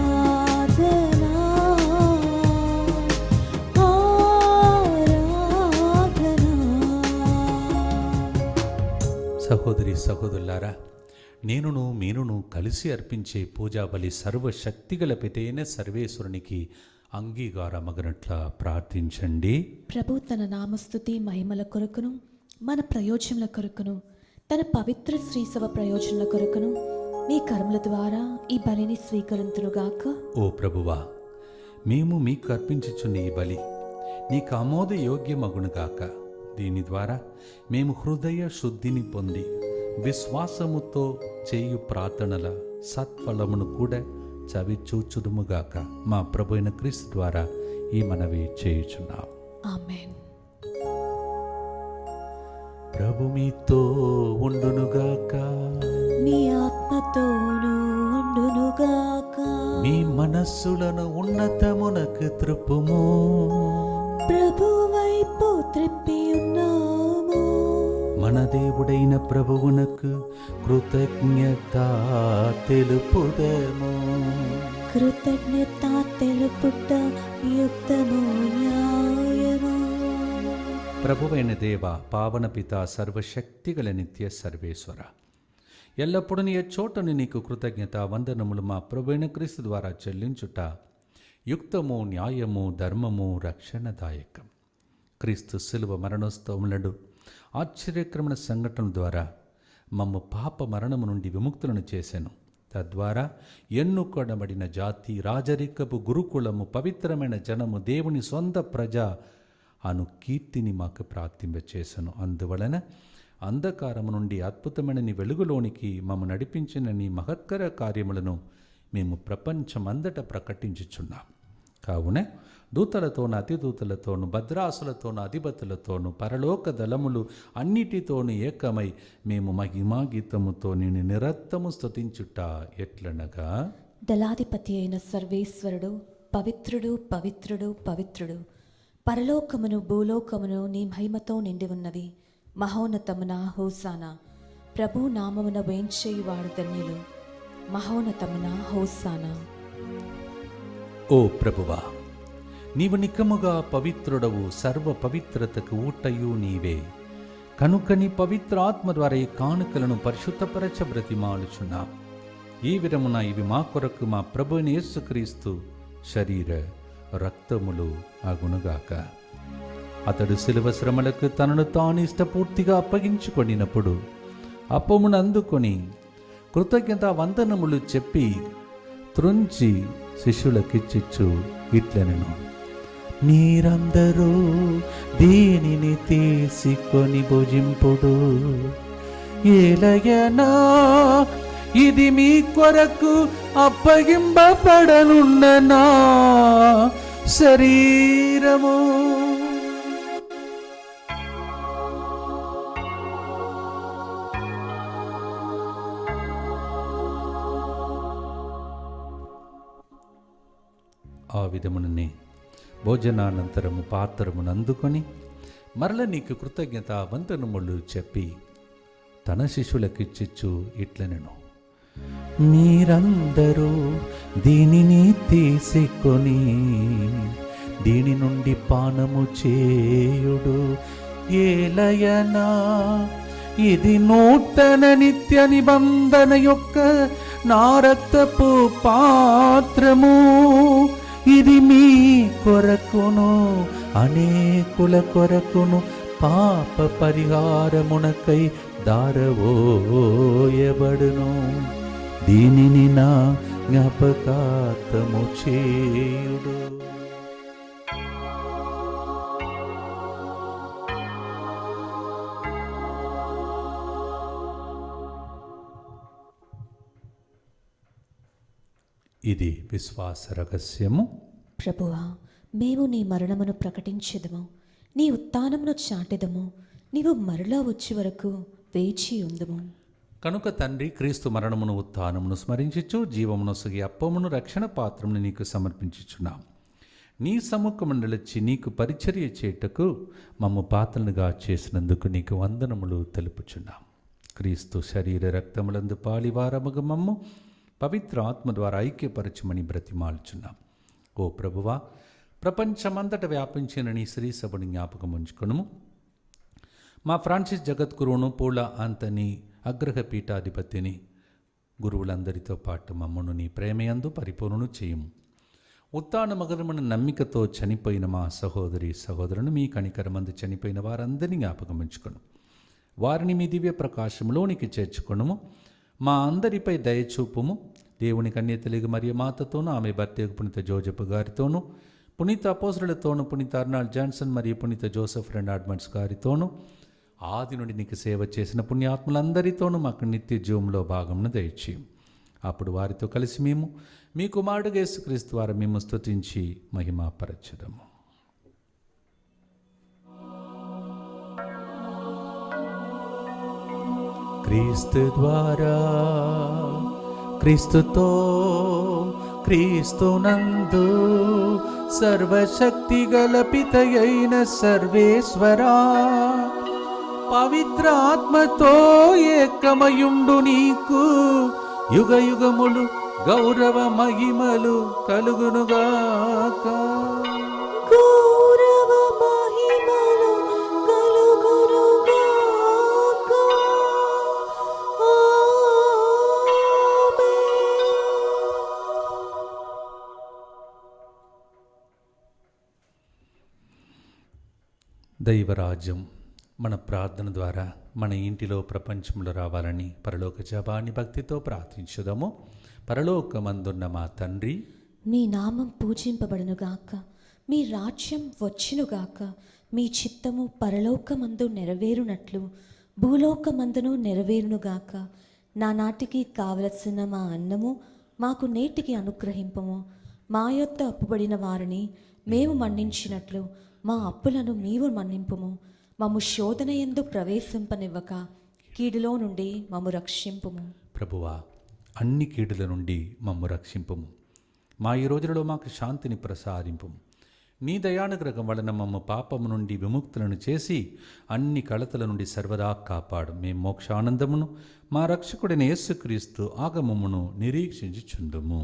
ఆరాధనా ఆరాధనా. సహోదరి సహోదరులారా, నేనును మీనును కలిసి అర్పించే పూజా బలి సర్వశక్తిగల పితైన సర్వేశ్వరునికి అంగీకారమగనట్ల ప్రార్థించండి. ప్రభు తన నామస్తుతి మహిమల కొరకును మన ప్రయోజనల కొరకును తన పవిత్ర శ్రీసభ ప్రయోజనాల కొరకును మీ కర్మల ద్వారా ఈ బలిని స్వీకరింతురుగాక. ఓ ప్రభువా, మేము మీకు అర్పించుచున్న ఈ బలి నీకు ఆమోదయోగ్యమగునుగాక. దీని ద్వారా మేము హృదయ శుద్ధిని పొంది విశ్వాసముతో చేయు ప్రార్థనల సత్ఫలమును కూడా చవి చూచుదుముగాక. మా ప్రభు అయిన క్రీస్తు ద్వారా ఈ మనవి చేయుచున్నాం. ఆమేన్. ప్రభు మీతో ఉండునుగాక, నీ ఆత్మతోనూ ఉండునుగాక. మీ మనస్సులను ఉన్నతమునకు త్రిప్పుము. ప్రభు వైపు త్రిప్పి ఉన్నాము. మన దేవుడైన ప్రభువునకు కృతజ్ఞత తెలుపుదము. కృతజ్ఞత తెలుపుట యుక్తము న్యాయము. ప్రభువైన దేవ, పావన పిత, సర్వశక్తిగల నిత్య సర్వేశ్వర, ఎల్లప్పుడూ నీ చోటను నీకు కృతజ్ఞత వందనములు మా ప్రభువైన క్రీస్తు ద్వారా చెల్లించుట యుక్తము, న్యాయము, ధర్మము, రక్షణదాయకం. క్రీస్తు శిలువ మరణోత్సవములను ఆశ్చర్యకరమైన సంఘటన ద్వారా మమ్మ పాప మరణము నుండి విముక్తులను చేశాను. తద్వారా ఎన్నుకొనబడిన జాతి, రాజరికపు గురుకులము, పవిత్రమైన జనము, దేవుని సొంత ప్రజ అను కీర్తిని మాకు ప్రాప్తింపచేసను. అందువలన అంధకారము నుండి అద్భుతమైన నీ వెలుగులోనికి మమ్ము నడిపించిన నీ మహత్కర కార్యములను మేము ప్రపంచమంతట ప్రకటించుచున్నాం. కావున దూతలతోనూ అతిదూతలతోనూ భద్రాసులతోనూ అధిపతులతోనూ పరలోక దళములు అన్నిటితోనూ ఏకమై మేము మహిమాగీతముతో నిన్ను నిరత్తము స్తుతించుట ఎట్లనగా, దళాధిపతి అయిన సర్వేశ్వరుడు పవిత్రుడు, పవిత్రుడు, పవిత్రుడు. పరలోకమును భూలోకమును నీ మహిమతో నిండి ఉన్నవి. మహోన్నతమున హోసానా. ప్రభు నామమున వేంచేయువాడు ధన్యులు. మహోన్నతమున హోసానా. ఓ ప్రభువా, నీవు నికముగా పవిత్రుడవు, సర్వ పవిత్రతకు ఊటయు నీవే. కనుక నీ పవిత్ర ఆత్మ ద్వారా ఈ కానుకలను పరిశుద్ధపరచ బ్రతిమాలుచున్నా. ఈ విధమున ఇవి మా కొరకు మా ప్రభువైన యేసుక్రీస్తు శరీర రక్తములు అగునుగాక. అతడు శిలువ శ్రమలకు తనను తాను ఇష్టపూర్తిగా అప్పగించుకొనినప్పుడు అప్పమును అందుకొని కృతజ్ఞత వందనములు చెప్పి త్రుంచి శిష్యులకిచ్చిచ్చు ఇట్లనెను, మీరందరూ దీనిని తీసుకొని భుజింపుడు. ఏలయనా ఇది మీ కొరకు అప్పగింపబడనున్న నా శరీరము. ఆ విధముననే భోజనానంతరము పాత్రమును అందుకొని మరల నీకు కృతజ్ఞత వందనములు చెప్పి తన శిష్యులకిచ్చిచ్చు ఇట్లనెను, మీరందరూ దీనిని తీసుకొని దీని నుండి పానము చేయుడు. ఏలయనా ఇది నూతన నిత్య నిబంధన యొక్క నా రక్తపు పాత్రము. ఇది మీ కొరకును అనేకుల కొరకును పాప పరిహారమునకై దారవోయబడును. దీనిని నా జ్ఞాపకార్థము చేయుడు. ఇది విశ్వాస రహస్యము. ప్రభువా, మేము నీ మరణమును ప్రకటించెదము, నీ ఉత్థానమును చాటెదము. నీవు మరలా వచ్చే వరకు వేచి ఉందుము. కనుక తండ్రి, క్రీస్తు మరణమును ఉత్థానమును స్మరించుచు జీవమును సుగి అప్పమును రక్షణ పాత్రమును నీకు సమర్పించుచున్నాం. నీ సముఖము నిలిచి నీకు పరిచర్య చేయుటకు మమ్ము పాత్రలుగా చేసినందుకు నీకు వందనములు తెలుపుచున్నాం. క్రీస్తు శరీర రక్తములందు పాలివారముగా మమ్ము పవిత్ర ఆత్మ ద్వారా ఐక్యపరచమని బ్రతిమాలుచున్నాం. ఓ ప్రభువా, ప్రపంచమంతట వ్యాపించిన నీ శ్రీ సభను జ్ఞాపకం ఉంచుకొనుము. మా ఫ్రాన్సిస్ జగద్గురువును, పూల ఆంతని అగ్రహ పీఠాధిపతిని, గురువులందరితో పాటు మమ్మను నీ ప్రేమయందు పరిపూర్ణను చేయుము. ఉత్థాన మగరమున నమ్మికతో చనిపోయిన మా సహోదరి సహోదరుని మీ కనికరమందు చనిపోయిన వారందరినీ జ్ఞాపకం ఉంచుకొను. వారిని మీ దివ్య ప్రకాశంలోనికి చేర్చుకొనుము. మా అందరిపై దయచూపుము. దేవుని కన్యతలిగి మరియ మాతతోనూ, ఆమె భర్త పునీత జోజెఫ్ గారితోనూ, పునీత అపోస్తలులతోనూ, పునీత అర్నాల్డ్ జాన్సన్ మరియు పునీత జోసెఫ్ రెనార్డ్మండ్స్ గారితోనూ, ఆది నుండి నీకు సేవ చేసిన పుణ్యాత్ములందరితోనూ మాకు నిత్య జీవంలో భాగమును దయచేయం. అప్పుడు వారితో కలిసి మేము మీ కుమారుడు యేసుక్రీస్తు ద్వారా మేము స్తుతించి మహిమపరచెదము. క్రీస్తు ద్వారా, క్రీస్తుతో, క్రీస్తునందు సర్వశక్తి గల పితయైన సర్వేశ్వరా, పవిత్ర ఆత్మతో ఏకమయుండు నీకు యుగ యుగములు గౌరవ మహిమలు కలుగునుగాక. దైవరాజ్యం మన ప్రార్థన ద్వారా మన ఇంటిలో ప్రపంచంలో రావాలని పరలోక జపాన్ని భక్తితో ప్రార్థించుదాము. పరలోకమందున్న మా తండ్రి, మీ నామం పూజింపబడునుగాక, మీ రాజ్యం వచ్చునుగాక, మీ చిత్తము పరలోకమందు నెరవేరునట్లు భూలోకమందును నెరవేరునుగాక. నానాటికి కావలసిన మా అన్నము మాకు నేటికి అనుగ్రహింపము. మా యొద్ద అప్పుబడిన వారిని మేము మన్నించినట్లు మా అప్పులను నీవు మన్నింపుము. మమ్ము శోధన యందు ప్రవేశింపనివ్వక కీడులో నుండి మమ్ము రక్షింపుము. ప్రభువా, అన్ని కీడుల నుండి మమ్ము రక్షింపుము. మా ఈ రోజులలో మాకు శాంతిని ప్రసాదింపుము. నీ దయానుగ్రహం వలన మమ్మ పాపము నుండి విముక్తులను చేసి అన్ని కలతల నుండి సర్వదా కాపాడు. మేము మోక్షానందమును మా రక్షకుడైన యేసుక్రీస్తు ఆగమమును నిరీక్షించుచుందుము.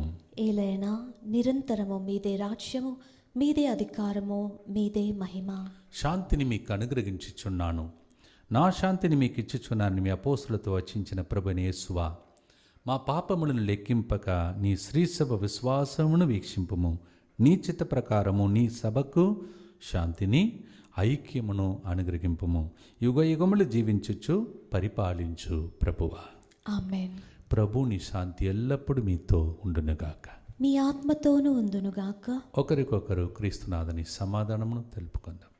ఏలైనా నిరంతరము మీదే రాజ్యము, మీదే అధికారము, మీదే మహిమ. శాంతిని మీకు అనుగ్రహించుచున్నాను, నా శాంతిని మీకు ఇచ్చుచున్నాను మీ అపోస్తులతో వచించిన ప్రభువైన యేసువా, మా పాపములను లెక్కింపక నీ శ్రీసభ విశ్వాసమును వీక్షింపుము. నీ చిత్త ప్రకారము నీ సభకు శాంతిని ఐక్యమును అనుగ్రహింపుము. యుగ యుగములు జీవించుచు పరిపాలించు ప్రభువా. ఆమేన్. ప్రభు నీ శాంతి ఎల్లప్పుడూ మీతో ఉండునుగాక, మీ ఆత్మతోనూ ఉందునుగాక. ఒకరికొకరు క్రీస్తునాథని సమాధానమును తెలుపుకుందాం.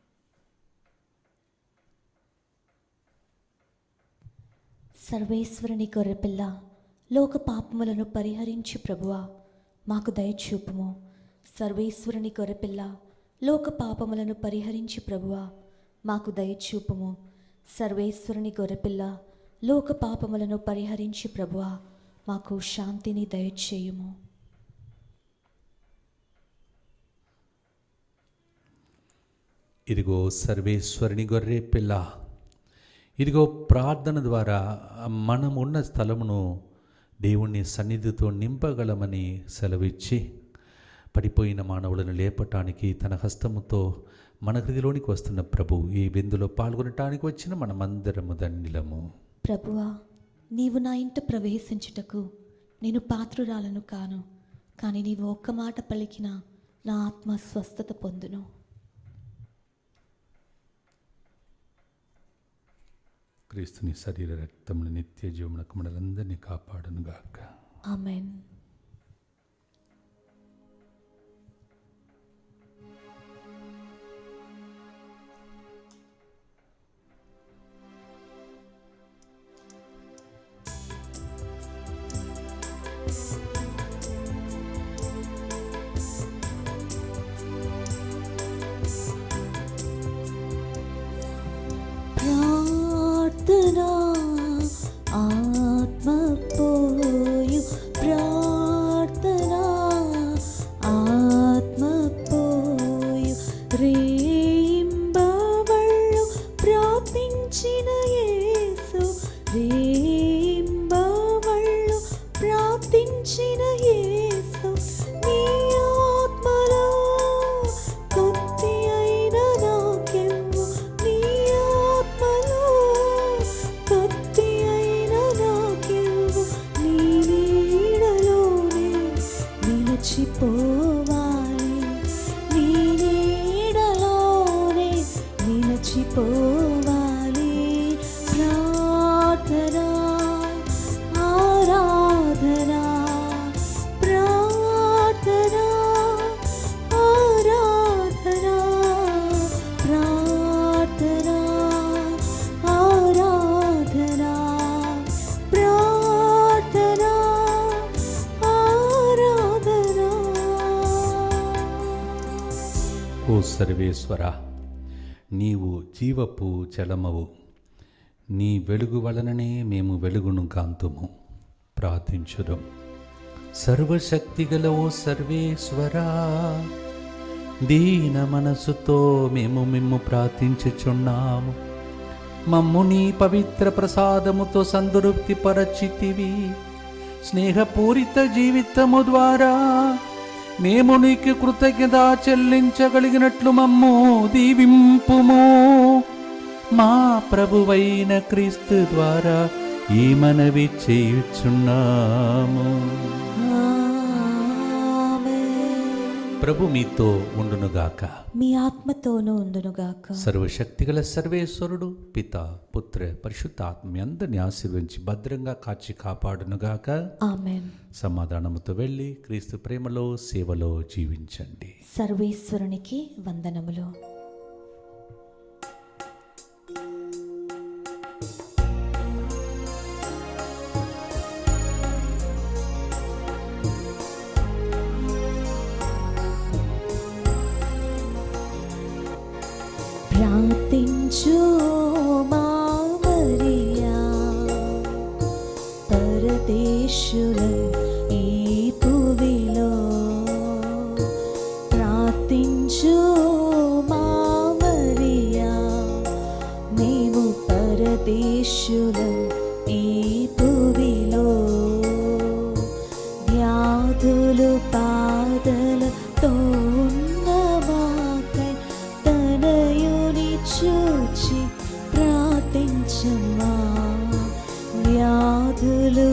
సర్వేశ్వరుని గొర్రెపిల్ల, లోక పాపములను పరిహరించి ప్రభువా మాకు దయచూపుము. సర్వేశ్వరుని గొర్రెపిల్ల, లోక పాపములను పరిహరించి ప్రభువా మాకు దయచూపుము. సర్వేశ్వరుని గొర్రెపిల్ల, లోక పాపములను పరిహరించి ప్రభువా మాకు శాంతిని దయచేయుము. ఇదిగో సర్వేశ్వరుని గొర్రె పిల్ల, ఇదిగో ప్రార్థన ద్వారా మనం ఉన్న స్థలమును దేవుని సన్నిధితో నింపగలమని సెలవిచ్చి పడిపోయిన మానవులను లేపటానికి తన హస్తముతో మన హృదిలోనికి వస్తున్న ప్రభు ఈ విందులో పాల్గొనటానికి వచ్చిన మనమందరము ధన్యులము. ప్రభువా, నీవు నా ఇంట ప్రవేశించుటకు నేను పాత్రురాలను కాను, కానీ నీవు ఒక్క మాట పలికిన నా ఆత్మ స్వస్థత పొందును. క్రీస్తుని శరీర రక్తమును నిత్య జీవమునకు మనలందరినీ కాపాడునుగాక. ఆమేన్. ప్రార్థనా ఆత్మ పోయు, ప్రార్థనా ఆత్మ పోయు, రేయింబవళ్ళు ప్రార్థించిన యేసు, రేయింబవళ్ళు ప్రార్థించిన యేసు, నీ ఆత్మలో కొద్ది అయిన నాకెవ్వు, నీ ఆత్మలో కొద్ది అయిన నాకెవ్వు, నీ నీడలోనే నిలిచిపోవాలి, నీ నీడలోనే నిలిచిపోవాలి. ప్రార్థనా ఆరాధనా, ప్రార్థనా ఆరాధనా, ప్రార్థనా ఆరాధనా, ప్రార్థనా ఆరాధనా. ఓ సర్వేశ్వర, నీవు జీవపు జలమవు, నీ వెలుగు వలననే మేము వెలుగును కాంతుము. ప్రార్థించుదాం. సర్వశక్తిగల ఓ సర్వేశ్వరా, దీన మనసుతో మేము మిమ్ము ప్రార్థించుచున్నాము. మమ్ము నీ పవిత్ర ప్రసాదముతో సంతృప్తి పరచితివి. స్నేహపూరిత జీవితము ద్వారా మేము నీకు కృతజ్ఞత చెల్లించగలిగినట్లు మమ్ము దీవింపుము. మా ప్రభువైన క్రీస్తు ద్వారా ఈ మనవి చేయుచున్నాము. ఆమేన్. ప్రభు మీతో ఉండునుగాక. మీ ఆత్మతోనూ ఉండునుగాక. సర్వశక్తిగల సర్వేశ్వరుడు పిత పుత్ర పరిశుద్ధాత్మ మీ అందరిని ఆశీర్వదించి భద్రంగా కాచి కాపాడునుగాక. ఆమేన్. సమాధానముతో వెళ్ళి క్రీస్తు ప్రేమలో సేవలో జీవించండి. సర్వేశ్వరునికి వందనములు. ప్రార్థించు మా మరియా, పరదేశులం ఈ భూమిలో. ప్రార్థించు మా మరియా, మేము పరదేశులం ఈ భూమిలో. వ్యాధులు బాధలతో ఉన్నవాకై తనయుని చూచి ప్రార్థించమ్మా. వ్యాధులు